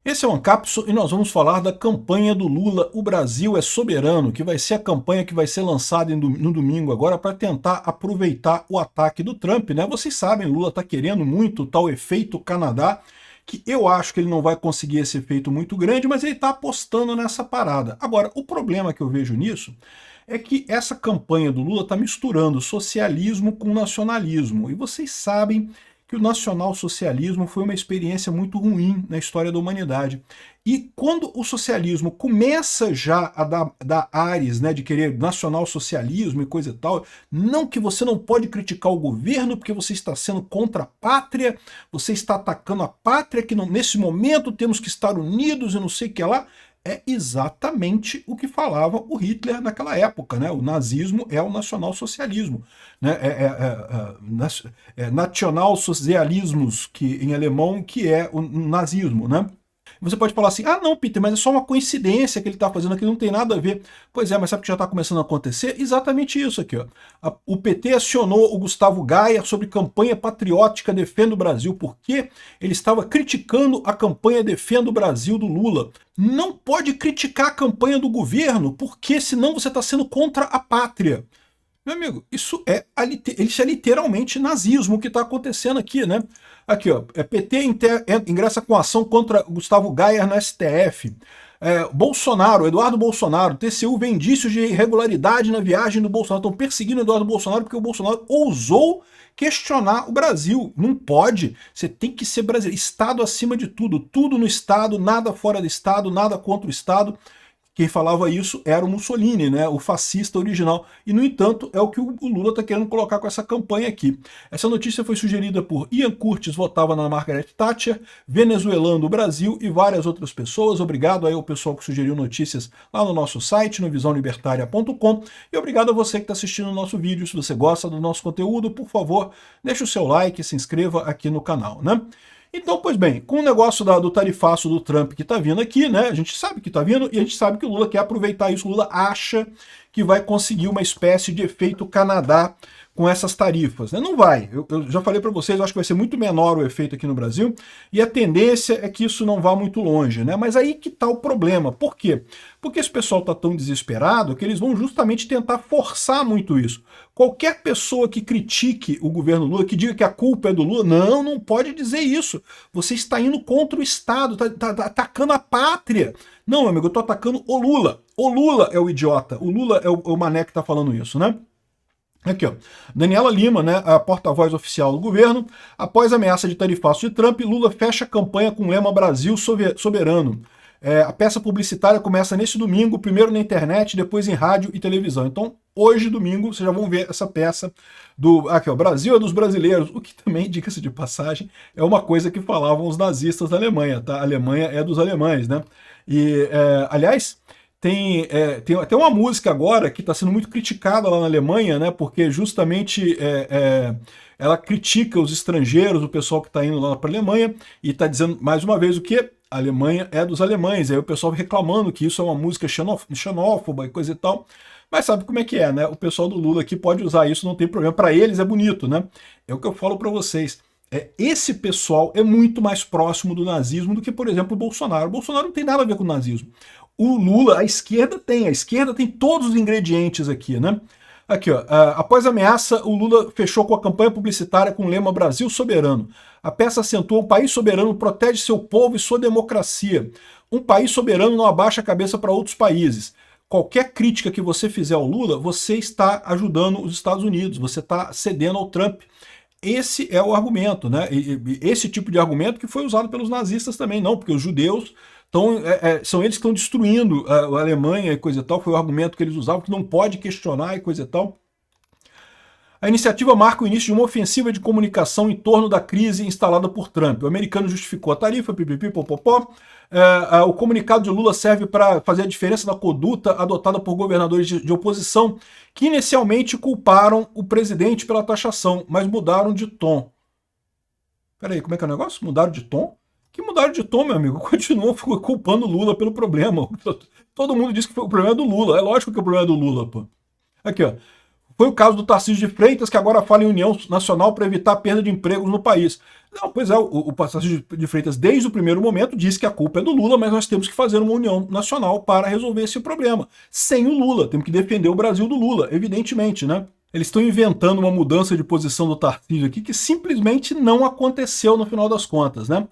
Esse é o Ancapso e nós vamos falar da campanha do Lula, O Brasil é Soberano, que vai ser a campanha que vai ser lançada no domingo agora para tentar aproveitar o ataque do Trump, né? Vocês sabem, Lula está querendo muito o tal efeito Canadá, que eu acho que ele não vai conseguir esse efeito muito grande, mas ele está apostando nessa parada. Agora, o problema que eu vejo nisso é que essa campanha do Lula está misturando socialismo com nacionalismo, e vocês sabem que o nacionalsocialismo foi uma experiência muito ruim na história da humanidade. E quando o socialismo começa já a dar ares, né, de querer nacionalsocialismo e coisa e tal, não que você não pode criticar o governo porque você está sendo contra a pátria, você está atacando a pátria, que não, nesse momento temos que estar unidos e não sei o que lá, é exatamente o que falava o Hitler naquela época, né? O nazismo é o nacionalsocialismo, né? Nationalsozialismus, que em alemão, que é o nazismo, né? Você pode falar assim, ah não, Peter, mas é só uma coincidência que ele está fazendo aqui, não tem nada a ver. Pois é, mas sabe o que já está começando a acontecer? Exatamente isso aqui. Ó. O PT acionou o Gustavo Gaia sobre campanha patriótica Defenda o Brasil, porque ele estava criticando a campanha Defenda o Brasil do Lula. Não pode criticar a campanha do governo, porque senão você está sendo contra a pátria. Meu amigo, isso é literalmente nazismo que está acontecendo aqui, né? Aqui, ó, PT ingressa com ação contra Gustavo Gaia no STF. Bolsonaro, Eduardo Bolsonaro, TCU vê indícios de irregularidade na viagem do Bolsonaro. Estão perseguindo o Eduardo Bolsonaro porque o Bolsonaro ousou questionar o Brasil. Não pode. Você tem que ser brasileiro. Estado acima de tudo. Tudo no Estado, nada fora do Estado, nada contra o Estado. Quem falava isso era o Mussolini, né, o fascista original. E, no entanto, é o que o Lula está querendo colocar com essa campanha aqui. Essa notícia foi sugerida por Ian Curtis, votava na Margaret Thatcher, venezuelano do Brasil e várias outras pessoas. Obrigado aí ao pessoal que sugeriu notícias lá no nosso site, no visãolibertaria.com. E obrigado a você que está assistindo o nosso vídeo. Se você gosta do nosso conteúdo, por favor, deixe o seu like e se inscreva aqui no canal, né? Então, pois bem, com o negócio do tarifaço do Trump que está vindo aqui, né? A gente sabe que está vindo e a gente sabe que o Lula quer aproveitar isso. O Lula acha que vai conseguir uma espécie de efeito Canadá com essas tarifas, né? Não vai. Eu já falei para vocês, eu acho que vai ser muito menor o efeito aqui no Brasil e a tendência é que isso não vá muito longe, né? Mas aí que está o problema. Por quê? Porque esse pessoal está tão desesperado que eles vão justamente tentar forçar muito isso. Qualquer pessoa que critique o governo Lula, que diga que a culpa é do Lula, não pode dizer isso. Você está indo contra o Estado, está atacando a pátria. Não, meu amigo, eu estou atacando o Lula. O Lula é o idiota, o Lula é o mané que está falando isso, né? Aqui, ó. Daniela Lima, né, a porta-voz oficial do governo, após a ameaça de tarifaço de Trump, Lula fecha a campanha com o lema Brasil Soberano. A peça publicitária começa nesse domingo, primeiro na internet, depois em rádio e televisão. Então, hoje, domingo, vocês já vão ver essa peça do aqui, ó, Brasil é dos brasileiros, o que também, diga-se de passagem, é uma coisa que falavam os nazistas da Alemanha, tá? A Alemanha é dos alemães, né? E, aliás, tem até uma música agora que está sendo muito criticada lá na Alemanha, né? Porque justamente ela critica os estrangeiros, o pessoal que está indo lá para a Alemanha, e está dizendo mais uma vez o que a Alemanha é dos alemães. Aí o pessoal reclamando que isso é uma música xenófoba e coisa e tal. Mas sabe como é que é, né? O pessoal do Lula aqui pode usar isso, não tem problema. Para eles é bonito, né? É o que eu falo para vocês. Esse pessoal é muito mais próximo do nazismo do que, por exemplo, o Bolsonaro. O Bolsonaro não tem nada a ver com o nazismo. O Lula, a esquerda tem todos os ingredientes aqui, né? Aqui, ó, após a ameaça, o Lula fechou com a campanha publicitária com o lema Brasil Soberano. A peça acentua: um país soberano protege seu povo e sua democracia. Um país soberano não abaixa a cabeça para outros países. Qualquer crítica que você fizer ao Lula, você está ajudando os Estados Unidos, você está cedendo ao Trump. Esse é o argumento, né? Esse tipo de argumento que foi usado pelos nazistas também, não, porque os judeus são eles que estão destruindo a Alemanha e coisa e tal, foi o argumento que eles usavam, que não pode questionar e coisa e tal. A iniciativa marca o início de uma ofensiva de comunicação em torno da crise instalada por Trump. O americano justificou a tarifa, pipipipopopó. O comunicado de Lula serve para fazer a diferença da conduta adotada por governadores de oposição que inicialmente culparam o presidente pela taxação, mas mudaram de tom. Peraí, como é que é o negócio? Mudaram de tom? Que mudaram de tom, meu amigo? Continuam culpando o Lula pelo problema. Todo mundo diz que o problema é do Lula. É lógico que o problema é do Lula, pô. Aqui, ó. Foi o caso do Tarcísio de Freitas, que agora fala em união nacional para evitar a perda de empregos no país. Não, pois é, o Tarcísio de Freitas, desde o primeiro momento, disse que a culpa é do Lula, mas nós temos que fazer uma união nacional para resolver esse problema. Sem o Lula, temos que defender o Brasil do Lula, evidentemente, né? Eles estão inventando uma mudança de posição do Tarcísio aqui que simplesmente não aconteceu no final das contas, né?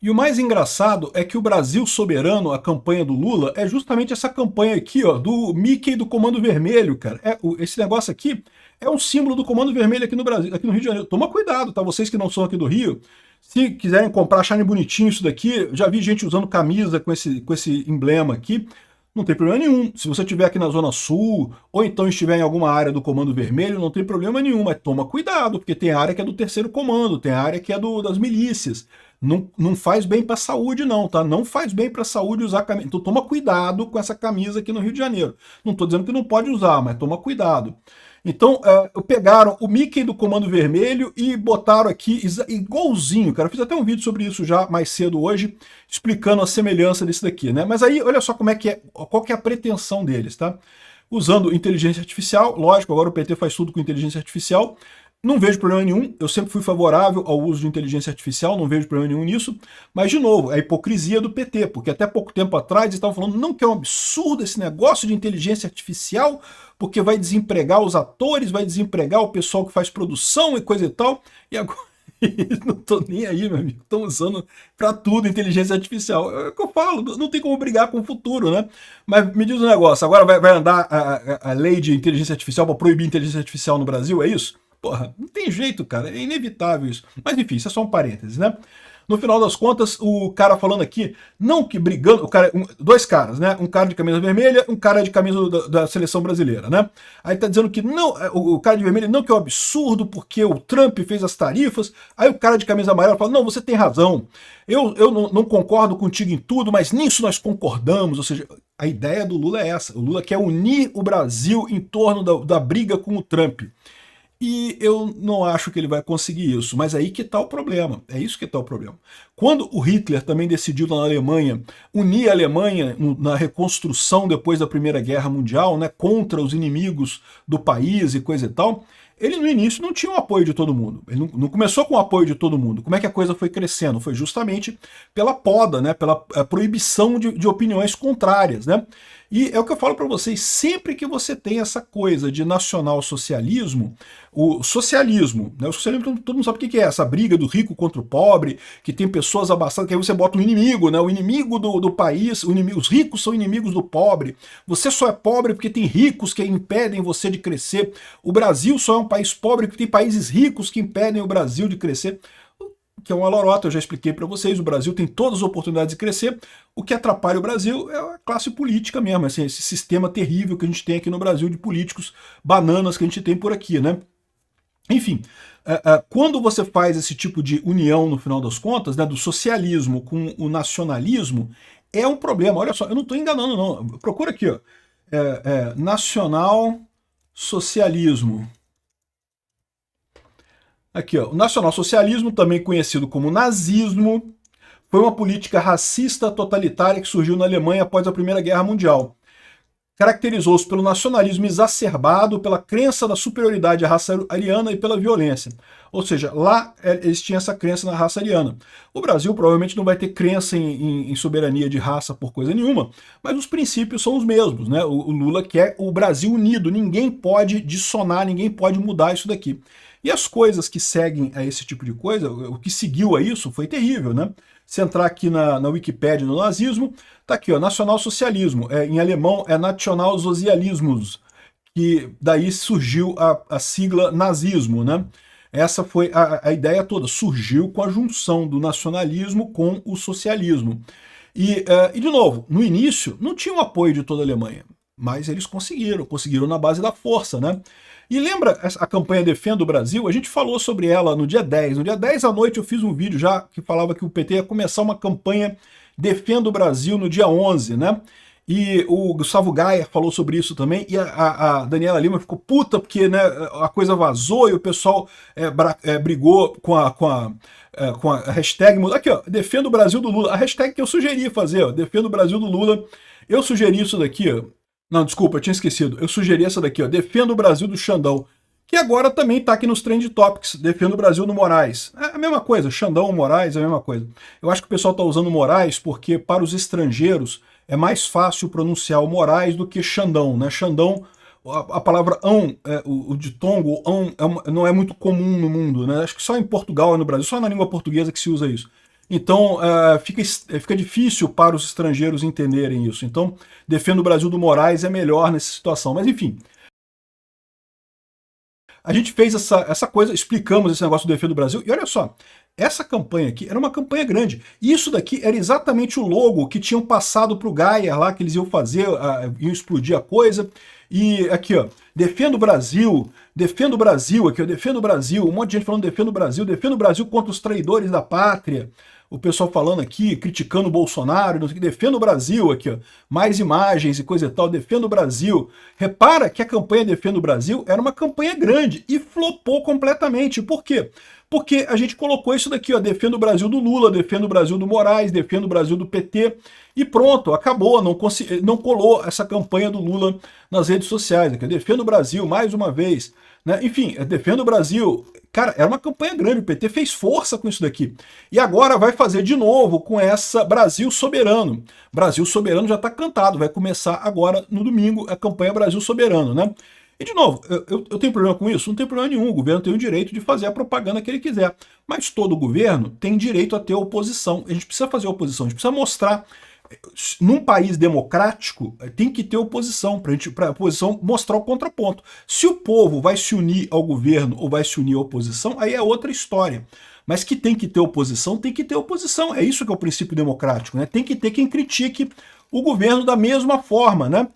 E o mais engraçado é que o Brasil Soberano, a campanha do Lula, é justamente essa campanha aqui, ó, do Mickey do Comando Vermelho, cara. Esse negócio aqui é um símbolo do Comando Vermelho aqui no Brasil, aqui no Rio de Janeiro. Toma cuidado, tá? Vocês que não são aqui do Rio, se quiserem comprar, acharem bonitinho isso daqui, já vi gente usando camisa com esse emblema aqui. Não tem problema nenhum. Se você estiver aqui na Zona Sul, ou então estiver em alguma área do Comando Vermelho, não tem problema nenhum, mas toma cuidado, porque tem área que é do terceiro comando, tem área que é das milícias. Não faz bem para a saúde não, tá? Não faz bem para a saúde usar camisa. Então toma cuidado com essa camisa aqui no Rio de Janeiro. Não estou dizendo que não pode usar, mas toma cuidado. Então, pegaram o Mickey do Comando Vermelho e botaram aqui igualzinho, cara. Eu fiz até um vídeo sobre isso já mais cedo hoje, explicando a semelhança desse daqui, né? Mas aí, olha só como é que é, qual que é a pretensão deles, tá? Usando inteligência artificial, lógico, agora o PT faz tudo com inteligência artificial. Não vejo problema nenhum, eu sempre fui favorável ao uso de inteligência artificial, não vejo problema nenhum nisso, mas, de novo, é a hipocrisia do PT, porque até pouco tempo atrás eles estavam falando não que é um absurdo esse negócio de inteligência artificial, porque vai desempregar os atores, vai desempregar o pessoal que faz produção e coisa e tal, e agora eles não estão nem aí, meu amigo, estão usando para tudo inteligência artificial. É o que eu falo, não tem como brigar com o futuro, né? Mas me diz um negócio, agora vai andar a lei de inteligência artificial para proibir inteligência artificial no Brasil, é isso? Porra, não tem jeito, cara, é inevitável isso. Mas enfim, isso é só um parênteses, né? No final das contas, o cara falando aqui, não que brigando, dois caras, né? Um cara de camisa vermelha, um cara de camisa da seleção brasileira, né? Aí tá dizendo que não, o cara de vermelho não que é um absurdo porque o Trump fez as tarifas. Aí o cara de camisa amarela fala, não, você tem razão. Eu não concordo contigo em tudo, mas nisso nós concordamos. Ou seja, a ideia do Lula é essa. O Lula quer unir o Brasil em torno da briga com o Trump. E eu não acho que ele vai conseguir isso, mas aí que está o problema, é isso que está o problema. Quando o Hitler também decidiu na Alemanha unir a Alemanha na reconstrução depois da Primeira Guerra Mundial, né, contra os inimigos do país e coisa e tal, ele no início não tinha o apoio de todo mundo, ele não começou com o apoio de todo mundo. Como é que a coisa foi crescendo? Foi justamente pela poda, né, pela proibição de opiniões contrárias, né? E é o que eu falo para vocês, sempre que você tem essa coisa de nacional-socialismo, o socialismo, né? O socialismo todo mundo sabe o que é, essa briga do rico contra o pobre, que tem pessoas abastadas, que aí você bota um inimigo, né? O inimigo do país, os ricos são inimigos do pobre, você só é pobre porque tem ricos que impedem você de crescer, o Brasil só é um país pobre porque tem países ricos que impedem o Brasil de crescer, que é uma lorota, eu já expliquei para vocês, o Brasil tem todas as oportunidades de crescer, o que atrapalha o Brasil é a classe política mesmo, assim, esse sistema terrível que a gente tem aqui no Brasil de políticos bananas que a gente tem por aqui, né? Enfim, quando você faz esse tipo de união, no final das contas, né, do socialismo com o nacionalismo, é um problema. Olha só, eu não estou enganando não, procura aqui, ó, nacional-socialismo. Aqui, ó, o nacionalsocialismo, também conhecido como nazismo, foi uma política racista totalitária que surgiu na Alemanha após a Primeira Guerra Mundial. Caracterizou-se pelo nacionalismo exacerbado, pela crença da superioridade à raça ariana e pela violência. Ou seja, lá eles tinham essa crença na raça ariana. O Brasil provavelmente não vai ter crença em soberania de raça por coisa nenhuma, mas os princípios são os mesmos, né? O Lula quer o Brasil unido, ninguém pode dissonar, ninguém pode mudar isso daqui. E as coisas que seguem a esse tipo de coisa, o que seguiu a isso foi terrível, né? Se entrar aqui na Wikipédia no nazismo, tá aqui, ó, nacionalsocialismo, em alemão é Nationalsozialismus, que daí surgiu a sigla nazismo, né? Essa foi a ideia toda, surgiu com a junção do nacionalismo com o socialismo. E de novo, no início não tinha o apoio de toda a Alemanha, mas eles conseguiram na base da força, né? E lembra a campanha Defenda o Brasil? A gente falou sobre ela no dia 10. No dia 10 à noite eu fiz um vídeo já que falava que o PT ia começar uma campanha Defenda o Brasil no dia 11, né? E o Gustavo Gaia falou sobre isso também, e a Daniela Lima ficou puta porque, né, a coisa vazou e o pessoal brigou com a hashtag... Aqui, ó, Defenda o Brasil do Lula. A hashtag que eu sugeri fazer, ó, Defenda o Brasil do Lula. Eu sugeri isso daqui, ó. Não, desculpa, eu tinha esquecido. Eu sugeri essa daqui, ó, Defenda o Brasil do Xandão, que agora também está aqui nos Trend Topics, Defendo o Brasil no Moraes. É a mesma coisa, Xandão, Moraes, é a mesma coisa. Eu acho que o pessoal está usando Moraes porque, para os estrangeiros, é mais fácil pronunciar o Moraes do que Xandão, né? Xandão, a palavra ão, o ditongo, ão, não é muito comum no mundo, né? Acho que só em Portugal e no Brasil, só na língua portuguesa que se usa isso. Então, fica difícil para os estrangeiros entenderem isso. Então, Defendo o Brasil do Moraes é melhor nessa situação. Mas, enfim, a gente fez essa coisa, explicamos esse negócio do Defendo do Brasil, e olha só, essa campanha aqui era uma campanha grande. Isso daqui era exatamente o logo que tinham passado para o Geyer lá, que eles iam fazer, iam explodir a coisa. E aqui, ó, Defendo o Brasil, aqui, ó, Defendo o Brasil, um monte de gente falando Defendo o Brasil contra os traidores da pátria. O pessoal falando aqui, criticando o Bolsonaro, não sei o que, Defendo o Brasil aqui, ó, mais imagens e coisa e tal, Defendo o Brasil. Repara que a campanha Defendo o Brasil era uma campanha grande e flopou completamente. Por quê? Porque a gente colocou isso daqui, ó, Defendo o Brasil do Lula, Defendo o Brasil do Moraes, Defendo o Brasil do PT, e pronto, acabou, não colou essa campanha do Lula nas redes sociais, aqui, Defendo o Brasil, mais uma vez, né? Enfim, Defendo o Brasil. Cara, era uma campanha grande, o PT fez força com isso daqui. E agora vai fazer de novo com essa Brasil Soberano. Brasil Soberano já está cantado, vai começar agora no domingo a campanha Brasil Soberano, né? E de novo, eu tenho problema com isso? Não tem problema nenhum, o governo tem o direito de fazer a propaganda que ele quiser. Mas todo governo tem direito a ter oposição. A gente precisa fazer oposição, a gente precisa mostrar. Num país democrático, tem que ter oposição, para a oposição mostrar o contraponto. Se o povo vai se unir ao governo ou vai se unir à oposição, aí é outra história. Mas que tem que ter oposição, tem que ter oposição. É isso que é o princípio democrático, né? Tem que ter quem critique o governo da mesma forma, né?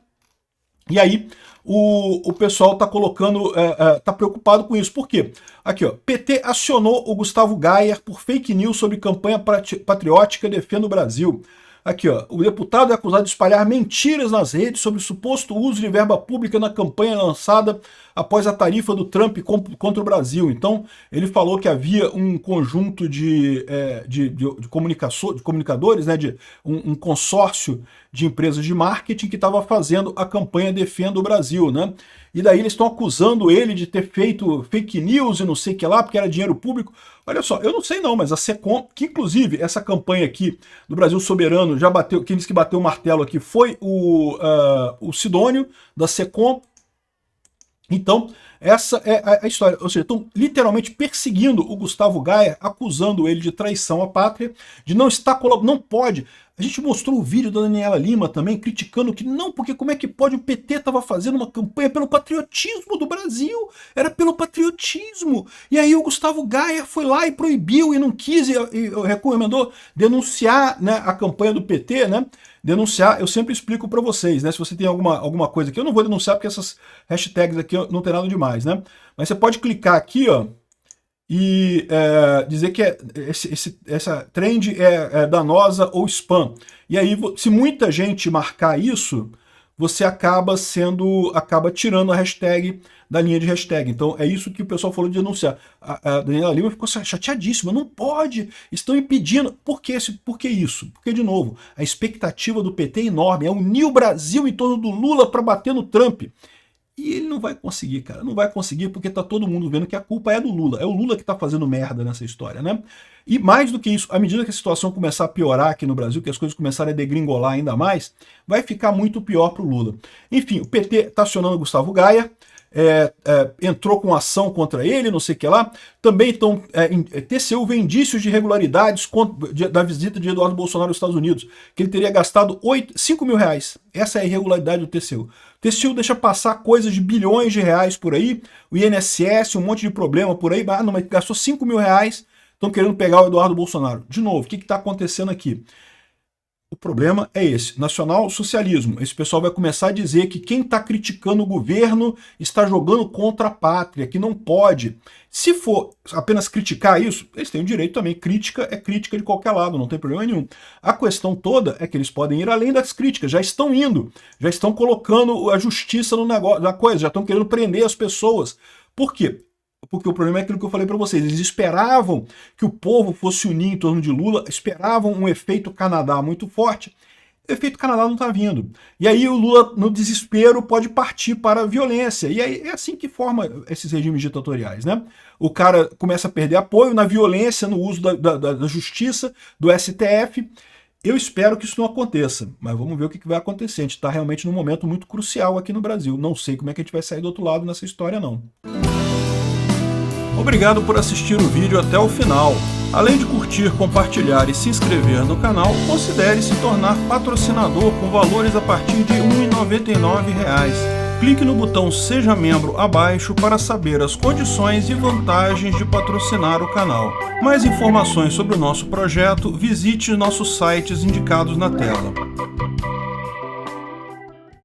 E aí o pessoal está colocando, está preocupado com isso. Por quê? Aqui, ó, PT acionou o Gustavo Geyer por fake news sobre campanha patriótica Defenda o Brasil. Aqui, ó, o deputado é acusado de espalhar mentiras nas redes sobre o suposto uso de verba pública na campanha lançada após a tarifa do Trump contra o Brasil. Então, ele falou que havia um conjunto de comunicadores, né, de um consórcio de empresas de marketing que estava fazendo a campanha Defenda o Brasil, né? E daí eles estão acusando ele de ter feito fake news e não sei o que lá, porque era dinheiro público. Olha só, eu não sei não, mas a SECOM, que inclusive essa campanha aqui do Brasil Soberano já bateu, quem disse que bateu o martelo aqui foi o Sidônio, da SECOM. Então, essa é a história. Ou seja, estão literalmente perseguindo o Gustavo Geyer, acusando ele de traição à pátria, de não estar colaborando. Não pode. A gente mostrou o vídeo da Daniela Lima também, criticando que não, porque como é que pode? O PT estava fazendo uma campanha pelo patriotismo do Brasil, era pelo patriotismo. E aí o Gustavo Geyer foi lá e proibiu e não quis e recomendou denunciar, né, a campanha do PT, né? Denunciar, eu sempre explico para vocês, né? Se você tem alguma coisa aqui, eu não vou denunciar porque essas hashtags aqui não tem nada demais, né? Mas você pode clicar aqui, ó, e dizer que essa trend é danosa ou spam. E aí, se muita gente marcar isso, você acaba tirando a hashtag da linha de hashtag. Então é isso que o pessoal falou de denunciar. A Daniela Lima ficou chateadíssima, não pode, estão impedindo. Por que isso? Porque, de novo, a expectativa do PT é enorme, é unir o Brasil em torno do Lula para bater no Trump. E ele não vai conseguir, cara, não vai conseguir porque tá todo mundo vendo que a culpa é do Lula. É o Lula que tá fazendo merda nessa história, né? E mais do que isso, à medida que a situação começar a piorar aqui no Brasil, que as coisas começarem a degringolar ainda mais, vai ficar muito pior pro Lula. Enfim, o PT tá acionando o Gustavo Geyer, entrou com ação contra ele, não sei o que lá. Também estão. TCU vê indícios de irregularidades da visita de Eduardo Bolsonaro aos Estados Unidos, que ele teria gastado 5 mil reais. Essa é a irregularidade do TCU. O TCU deixa passar coisas de bilhões de reais por aí, o INSS, um monte de problema por aí, mas gastou 5 mil reais, estão querendo pegar o Eduardo Bolsonaro. De novo, o que está acontecendo aqui? O problema é esse, nacional-socialismo. Esse pessoal vai começar a dizer que quem está criticando o governo está jogando contra a pátria, que não pode. Se for apenas criticar isso, eles têm o direito também. Crítica é crítica de qualquer lado, não tem problema nenhum. A questão toda é que eles podem ir além das críticas, já estão indo, já estão colocando a justiça no negócio, na coisa, já estão querendo prender as pessoas. Por quê? Porque o problema é aquilo que eu falei para vocês, eles esperavam que o povo fosse unir em torno de Lula, esperavam um efeito Canadá muito forte, O efeito Canadá não está vindo. E aí o Lula, no desespero, pode partir para a violência. E aí é assim que forma esses regimes ditatoriais, né? O cara começa a perder apoio na violência, no uso da justiça, do STF. Eu espero que isso não aconteça, mas vamos ver o que vai acontecer. A gente está realmente num momento muito crucial aqui no Brasil. Não sei como é que a gente vai sair do outro lado nessa história, não. Obrigado por assistir o vídeo até o final. Além de curtir, compartilhar e se inscrever no canal, considere se tornar patrocinador com valores a partir de R$ 1,99. Clique no botão Seja Membro abaixo para saber as condições e vantagens de patrocinar o canal. Mais informações sobre o nosso projeto, visite nossos sites indicados na tela.